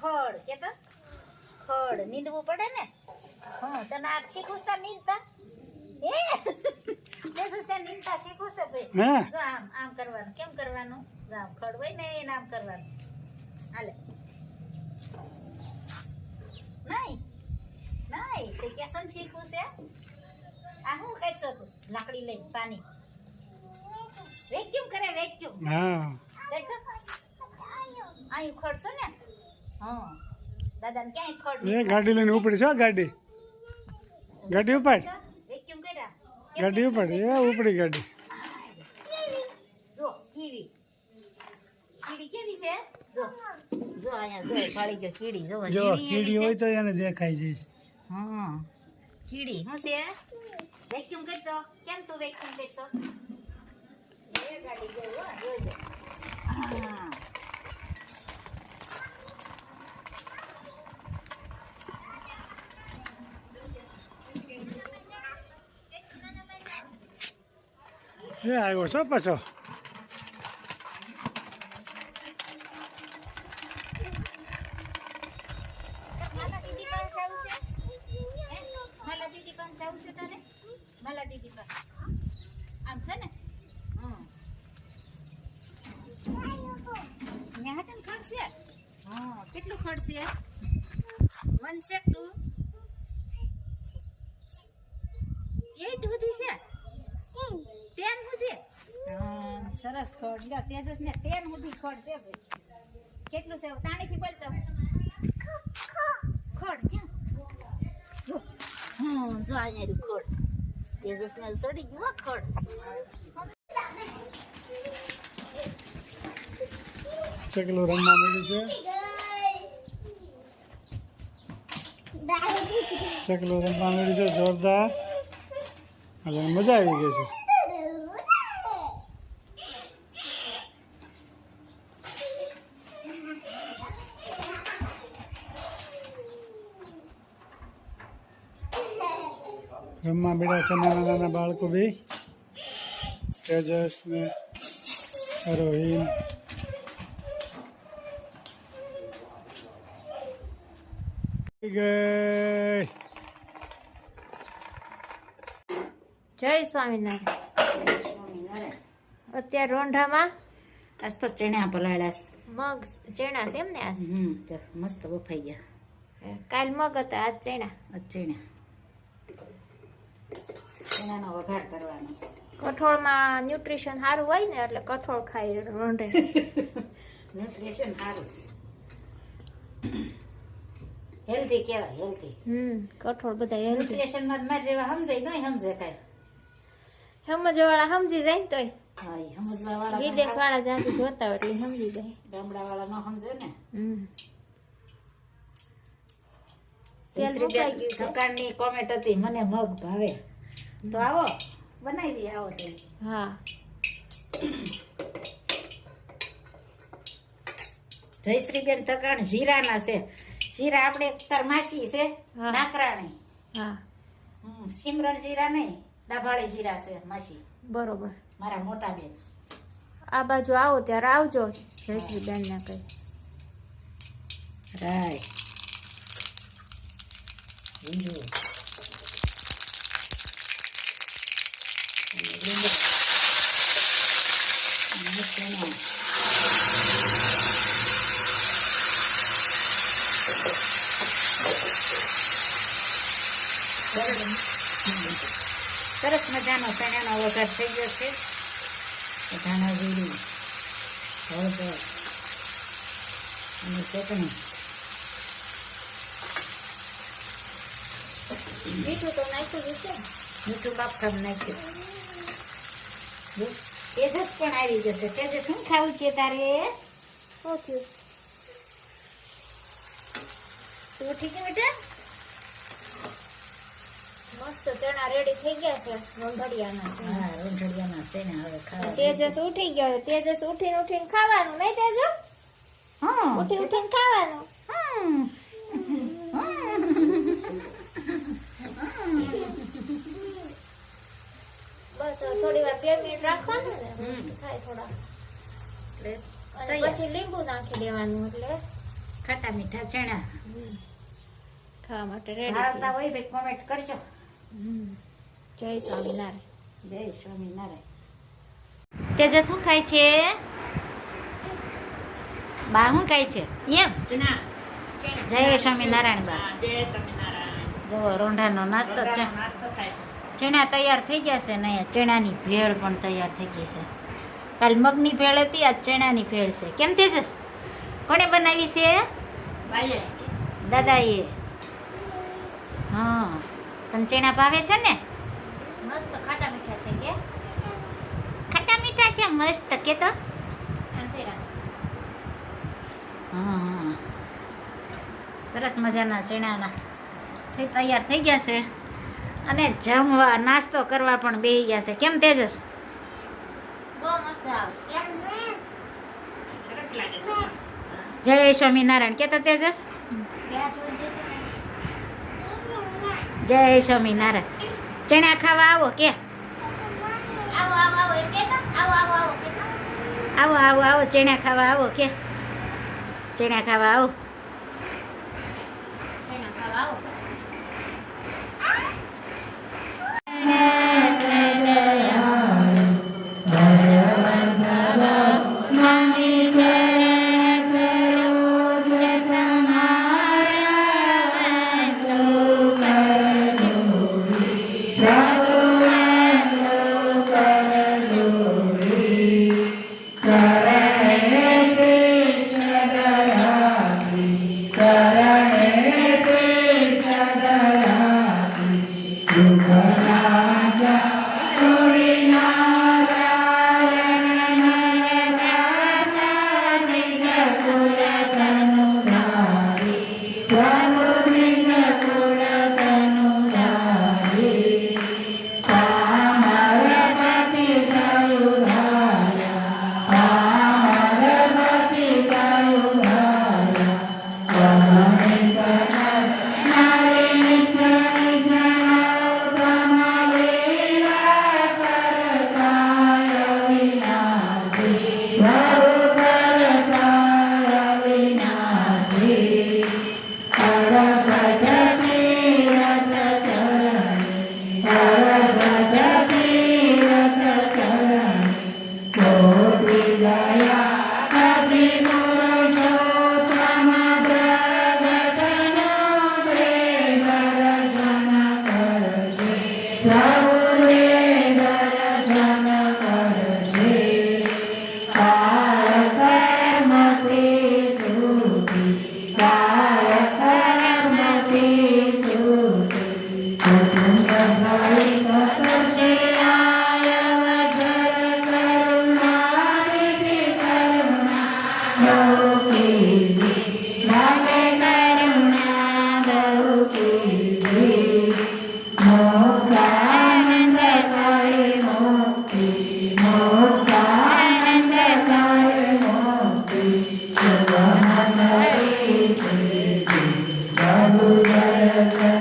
ખડ કે તો ખડ નીંદવું પડે ને હા તને આ શીખું તા નીંદતા એ તે સુસ્તા નીંદતા શીખું છે ભાઈ જો આમ આમ કરવાનું કેમ કરવાનું આમ ખડ હોય ને એને આમ કરવાનું હાલે નહીં નહીં તે કેસન શીખું છે આ હું કરશો તું લાકડી લઈ પાણી વેક્યુમ કરે વેક્યુમ હા આયું ખડશો ને હા દાદાને ક્યાંય ખડ એ ગાડી લઈને ઉપડી છો ગાડી ગાડી ઉપાડ વેક્યુમ કર્યા ગાડી ઉપાડ એ ઉપડી ગાડી જો કીડી કીડી કેવી છે જો જો અહીંયા જો ફાળી ગયો કીડી જો જો કીડી હોય તો એને દેખાય છે હા કીડી હું છે વેક્યુમ કરશો કેમ તું વેક્યુમ કરશો એ ગાડી જોજો હા એ આવ્યો છો પાછો કેટલું ખડશે બનશે તું 8 સુધી છે 10 સુધી સરસ ખડ લ્યો તેજસ ને 10 સુધી ખડ છે ભાઈ કેટલું છે તાણીથી બોલતો ખડ ક્યાં જો જો અહીંયા ખડ તેજસ ને ચડી ગયો ખડ ચકલું રમવા મળ્યું છે ચકલું રમવા મળ્યું છે જોરદાર એટલે મજા આવી ગઈ છે રમવા મળ્યા છે નાના નાના બાળકો બે તેજસ ને રોહિન ગઈ જય સ્વામિનારાયણ અત્યારે રોંઢામાં આજ તો ચણા પલાળ્યા મગ ચણા છે એમ ને આજ મસ્ત બફાઈ ગયા કાલ મગ હતા આજ ચણા ચણાનો વઘાર કરવાનો કઠોળમાં ન્યુટ્રિશન સારું હોય ને એટલે કઠોળ ખાઈ રોંઢે ન્યુટ્રિશન સારું હેલ્ધી કહેવાય હેલ્ધી કઠોળ બધા હેલ્ધી ન્યુટ્રિશન માં મારે જેવા સમજાય નહીં સમજે કાંઈ સમજવાળા સમજી જાય ને તોય હા સમજવા વાળા વિદેશ વાળા જાતે જોતા હોય એટલે સમજી જાય ગામડા વાળા ન સમજે ને તેલ રોકાઈ ગયું છે. દુકાનની કોમેન્ટ હતી મને મગ ભાવે તો આવો બનાવી આવો તો હા જયશ્રીબેન તકાણ જીરાના છે જીરા આપણે તાર માસી છે હા. નાકરાણી હા સિમરણ જીરા નહીં ડાભાળી જીરા છે માસી બરોબર મારા મોટા બેન આ બાજુ આવો ત્યારે આવજો જયશ્રી બેન ના કઈ રાય જીરું સરસ મજાનો ચણાનો વઘાર થઈ ગયો છે ધાણા જીરું હળદર અને ચટણી મીઠું તો નાખ્યું જ છે મીઠું બાપકામ નાખ્યું તેજસ પણ આવી જશે તેજસ શું ખાવું છે તારે ઓકે તું ઠીક બેટા મસ્ત ચણા રેડી થઈ ગયા છે રોંઢડિયાના હા રોંઢડિયાના છે ને હવે ખાવા તેજસ ઉઠી ગયો તેજસ ઉઠીને ખાવાનું નહીં તેજો હા ઉઠીને ખાવાનું બસ થોડી વાર 2 મિનિટ રાખવાનું ને થાય થોડા એટલે અને પછી લીંબુ નાખી દેવાનું એટલે ખાટા ખાટા મીઠા ચણા ખાવા માટે રેડી ભાવતા હોય ભાઈ કોમેન્ટ કરજો. જય સ્વામિનારાયણ. જય સ્વામિનારાયણ. તેજસ શું ખાય છે? બા શું ખાય છે? એમ જય સ્વામિનારાયણ બા. જુઓ રોંઢાનો નાસ્તો ચણા તૈયાર થઈ ગયા છે ને અહીંયા ચણાની ભેળ પણ તૈયાર થઈ ગઈ છે. કાલ મગની ભેળ હતી, આજ ચણાની ભેળ છે. કેમ તેજસ? કોણે બનાવી છે? દાદાએ. હા, તને ચણા ભાવે છે ને? મસ્ત ખાટા મીઠા છે કે? ખાટા મીઠા છે મસ્ત કે તો? હા, સરસ મજાના ચણાના તૈયાર થઈ ગયા છે અને જમવા નાસ્તો કરવા પણ બેસી ગયા છે. કેમ તેજસ? બહુ મસ્ત આવે. જય સ્વામિનારાયણ કે તો તેજસ? જય સ્વામિનારાયણ. ચણા ખાવા આવો કે? આવો આવો આવો ચણા ખાવા આવો કે? ચણા ખાવા આવો. Hare